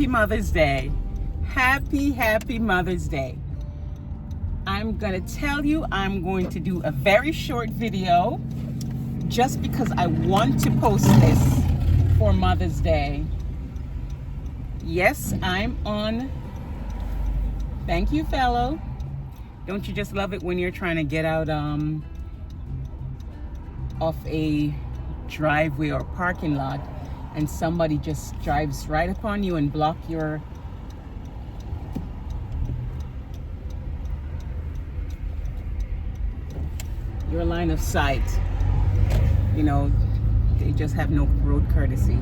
happy Mother's Day. Happy Mother's Day. I'm gonna tell you I'm going to do a very short video just because I want to post this for Mother's Day. Yes, I'm on. Thank you, fellow. Don't you just love it when you're trying to get out off a driveway or parking lot and somebody just drives right upon you and block your line of sight. You know, they just have no road courtesy.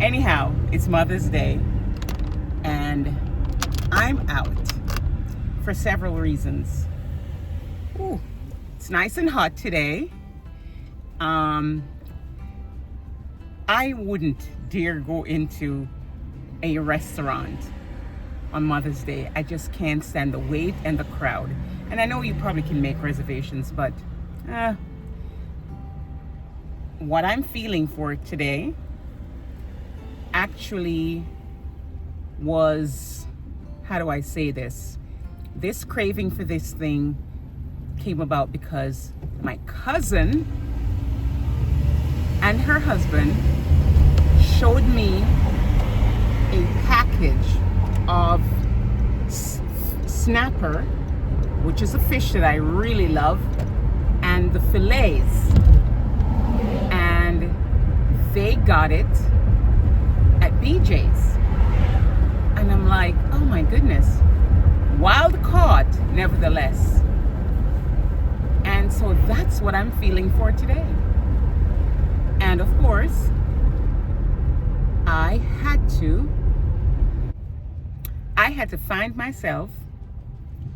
Anyhow, it's Mother's Day and I'm out for several reasons. Ooh, it's nice and hot today. I wouldn't dare go into a restaurant on Mother's Day. I just can't stand the wait and the crowd. And I know you probably can make reservations, but what I'm feeling for today actually was, how do I say this? This craving for this thing came about because my cousin and her husband showed me a package of snapper, which is a fish that I really love, and the fillets, and they got it at BJ's, and I'm like, oh my goodness, wild caught nevertheless. And so that's what I'm feeling for today. And of course, I had to find myself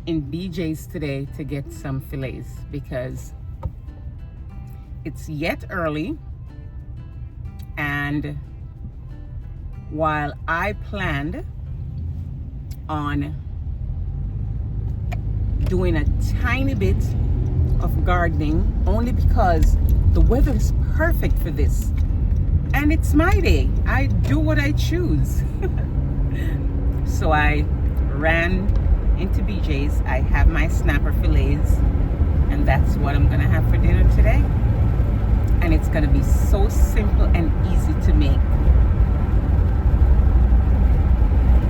in BJ's today to get some fillets because it's yet early, and while I planned on doing a tiny bit of gardening only because the weather is perfect for this and it's my day, I do what I choose. So I ran into BJ's. I have my snapper fillets, and that's what I'm gonna have for dinner today. And it's gonna be so simple and easy to make.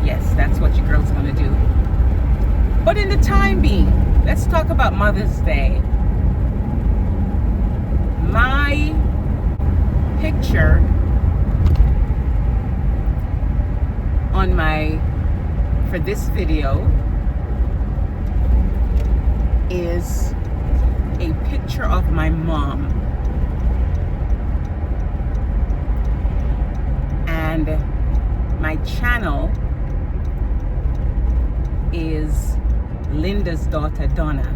Yes, that's what your girl's gonna do. But in the time being, let's talk about Mother's Day. My picture on for this video is a picture of my mom, and my channel is Linda's daughter Donna.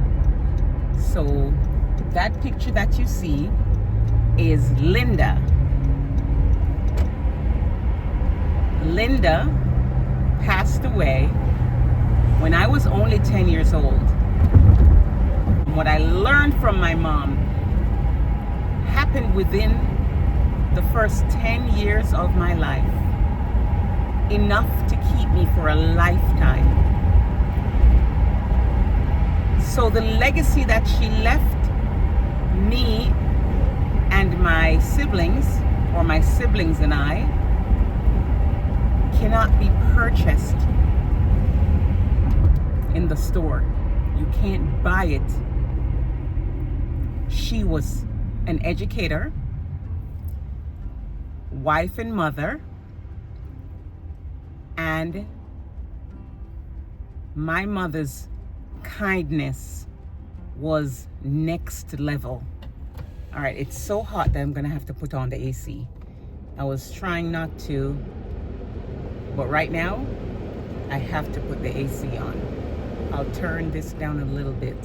So that picture that you see is Linda. Linda passed away when I was only 10 years old. What I learned from my mom happened within the first 10 years of my life, enough to keep me for a lifetime. So the legacy that she left me and my siblings, or my siblings and I, cannot be purchased in the store. You can't buy it. She was an educator, wife and mother, and my mother's kindness was next level. All right, it's so hot that I'm gonna have to put on the AC. I was trying not to, but right now I have to put the AC on. I'll turn this down a little bit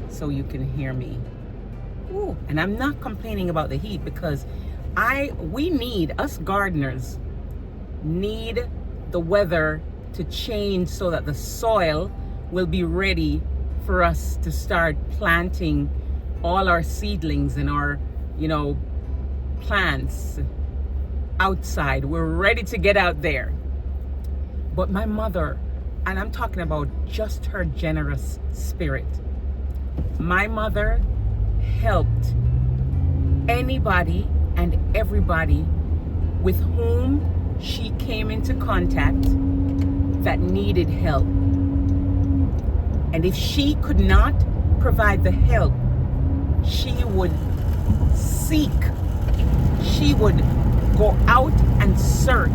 so you can hear me. Ooh, and I'm not complaining about the heat because we need, us gardeners need the weather to change so that the soil will be ready for us to start planting all our seedlings and our, plants outside. We're ready to get out there. But my mother, and I'm talking about just her generous spirit, my mother helped anybody and everybody with whom she came into contact that needed help. And if she could not provide the help, she would seek, she would go out and search.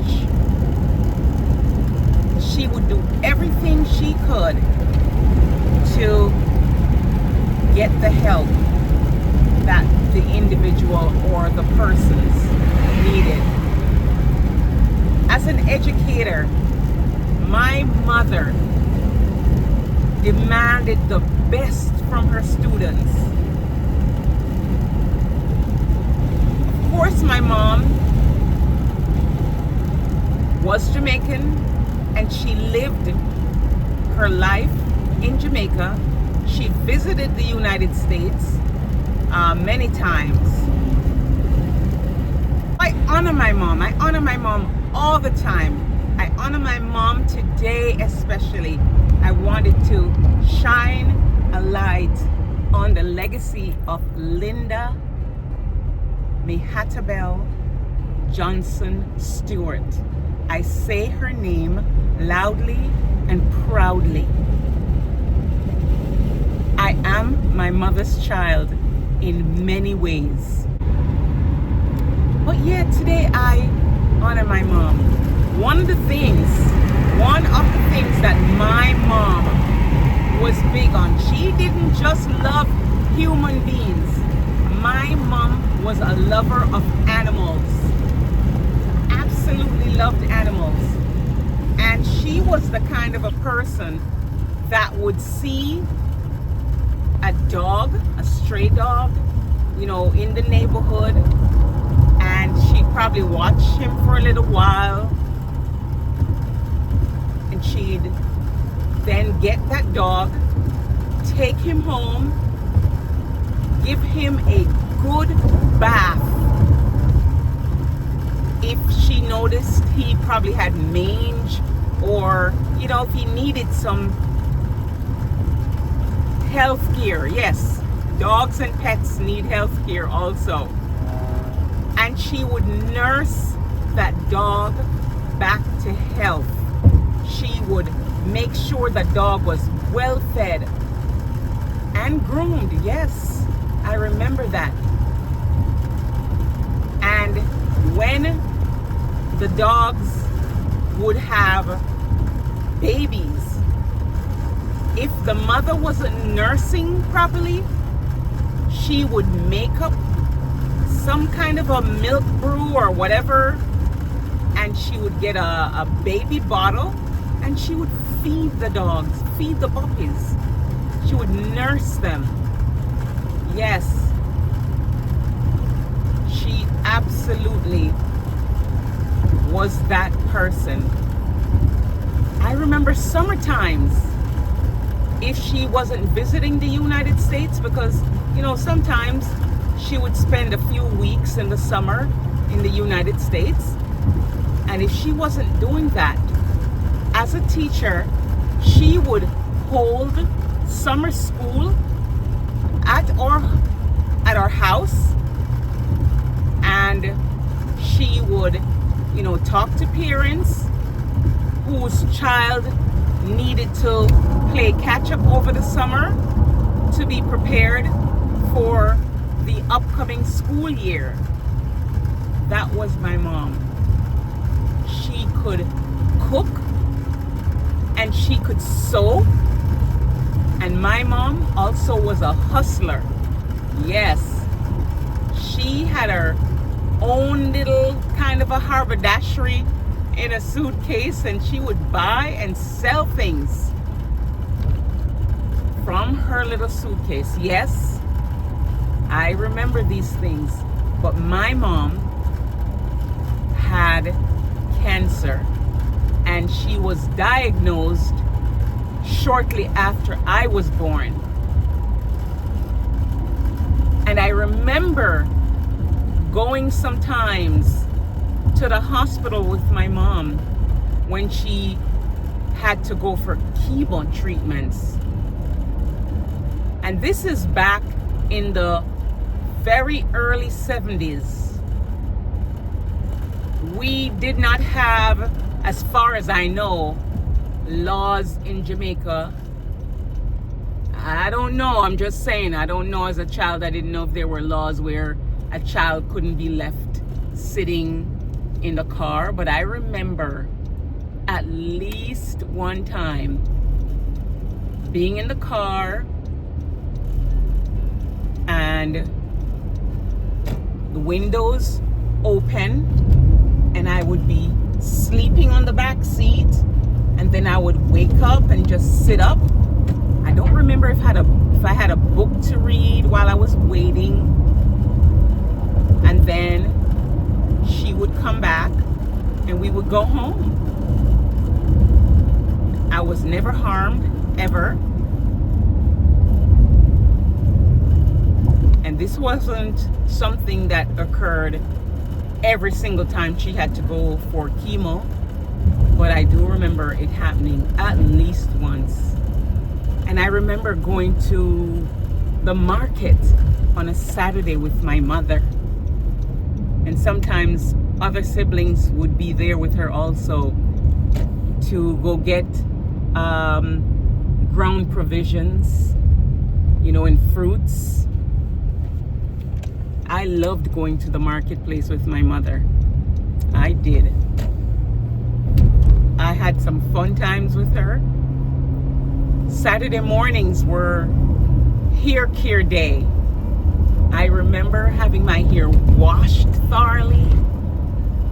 She would do everything she could to get the help that the individual or the persons needed. As an educator, my mother demanded the best from her students. Of course, my mom was Jamaican and she lived her life in Jamaica. She visited the United States many times. I honor my mom. I honor my mom all the time. I honor my mom today especially. I wanted to shine a light on the legacy of Linda Mehatabel Johnson Stewart. I say her name loudly and proudly. I am my mother's child in many ways. But yeah, today I honor my mom. One of the things that my mom was big on, she didn't just love human beings. My mom was a lover of animals. Absolutely loved animals. And she was the kind of a person that would see a dog, a stray dog, in the neighborhood, and she'd probably watch him for a little while, and she'd then get that dog, take him home, give him a good bath. If she noticed he probably had mange, or if he needed some health care. Yes, dogs and pets need health care also. And she would nurse that dog back to health. She would make sure that dog was well fed and groomed. Yes, I remember that. And when the dogs would have babies, if the mother wasn't nursing properly, she would make up some kind of a milk brew or whatever, and she would get a baby bottle, and she would feed the dogs, feed the puppies. She would nurse them. Yes, she absolutely was that person. I remember summer times, if she wasn't visiting the United States, because sometimes she would spend a few weeks in the summer in the United States, and if she wasn't doing that, as a teacher, she would hold summer school at our house, and she would talk to parents whose child needed to play catch up over the summer to be prepared for the upcoming school year. That was my mom. She could cook and she could sew, and my mom also was a hustler. Yes, she had her own little kind of a haberdashery in a suitcase, and she would buy and sell things from her little suitcase. Yes, I remember these things. But my mom had cancer, and she was diagnosed shortly after I was born. And I remember going sometimes to the hospital with my mom when she had to go for chemo treatments. And this is back in the very early 70s. We did not have, as far as I know, laws in Jamaica. I don't know, I'm just saying, I don't know. As a child, I didn't know if there were laws where a child couldn't be left sitting in the car. But I remember at least one time being in the car and the windows open, and I would be sleeping on the back seat, and then I would wake up and just sit up. I don't remember if I had a book to read while I was waiting. And then she would come back and we would go home. I was never harmed, ever. And this wasn't something that occurred every single time she had to go for chemo, but I do remember it happening at least once. And I remember going to the market on a Saturday with my mother, and sometimes other siblings would be there with her also to go get ground provisions, and fruits. I loved going to the marketplace with my mother. I did. I had some fun times with her. Saturday mornings were hair care day. I remember having my hair washed thoroughly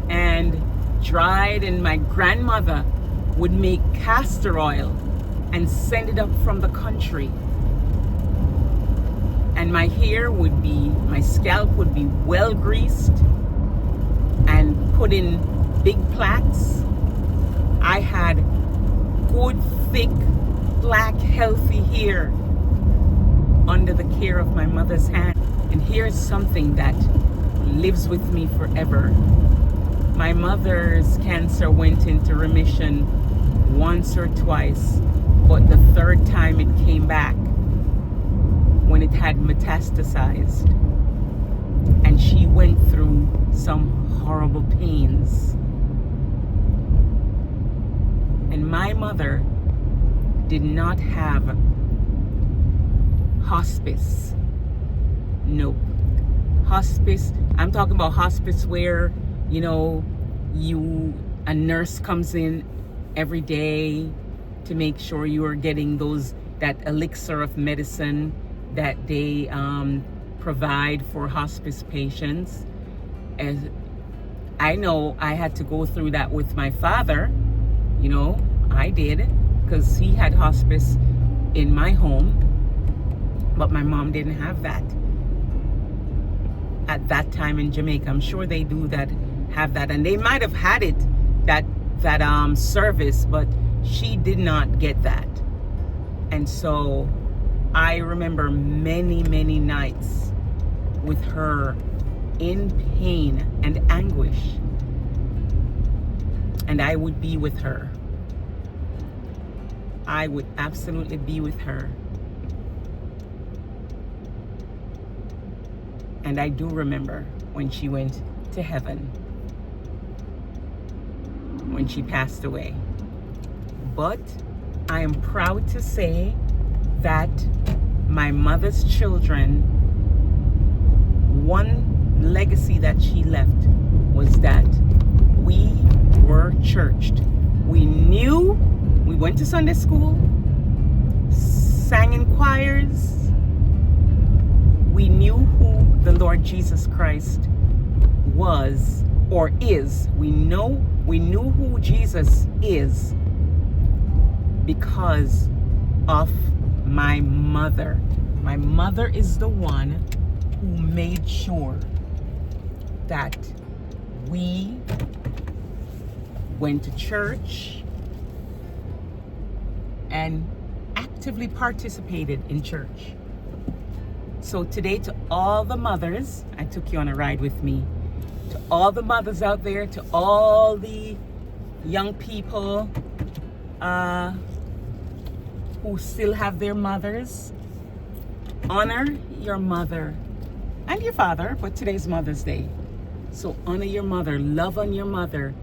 and dried, and my grandmother would make castor oil and send it up from the country. And my scalp would be well greased and put in big plaits. I had good, thick, black, healthy hair under the care of my mother's hand. And here's something that lives with me forever. My mother's cancer went into remission once or twice, but the third time it came back when it had metastasized, and she went through some horrible pains. And my mother did not have hospice. Nope. Hospice, I'm talking about hospice where, a nurse comes in every day to make sure you are getting that elixir of medicine that they provide for hospice patients. And I know I had to go through that with my father. I did, because he had hospice in my home, but my mom didn't have that at that time in Jamaica. I'm sure they do have that, and they might have had it, that service, but she did not get that. And so I remember many, many nights with her in pain and anguish, and I would be with her. I would absolutely be with her. And I do remember when she went to heaven, when she passed away. But I am proud to say that my mother's children, one legacy that she left was that we were churched. We went to Sunday school, sang in choirs. We knew who the Lord Jesus Christ was or is. We knew who Jesus is because of my mother. My mother is the one who made sure that we went to church and actively participated in church. So today, to all the mothers, I took you on a ride with me, to all the mothers out there, to all the young people, who still have their mothers, honor your mother and your father, but today's Mother's Day. So honor your mother, love on your mother.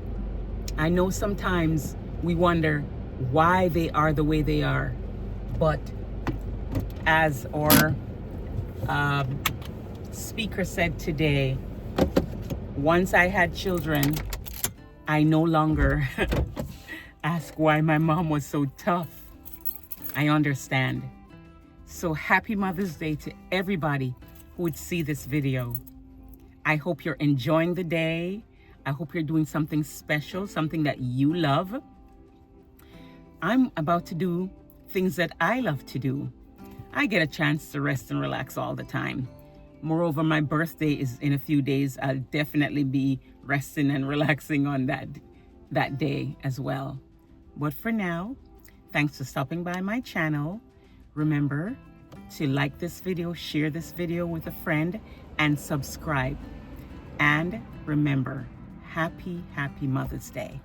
I know sometimes we wonder why they are the way they are, but as our speaker said today, once I had children, I no longer ask why my mom was so tough. I understand. So happy Mother's Day to everybody who would see this video. I hope you're enjoying the day. I hope you're doing something special, something that you love. I'm about to do things that I love to do. I get a chance to rest and relax all the time. Moreover, my birthday is in a few days. I'll definitely be resting and relaxing on that day as well. But for now, thanks for stopping by my channel. Remember to like this video, share this video with a friend, and subscribe. And remember, happy Mother's Day.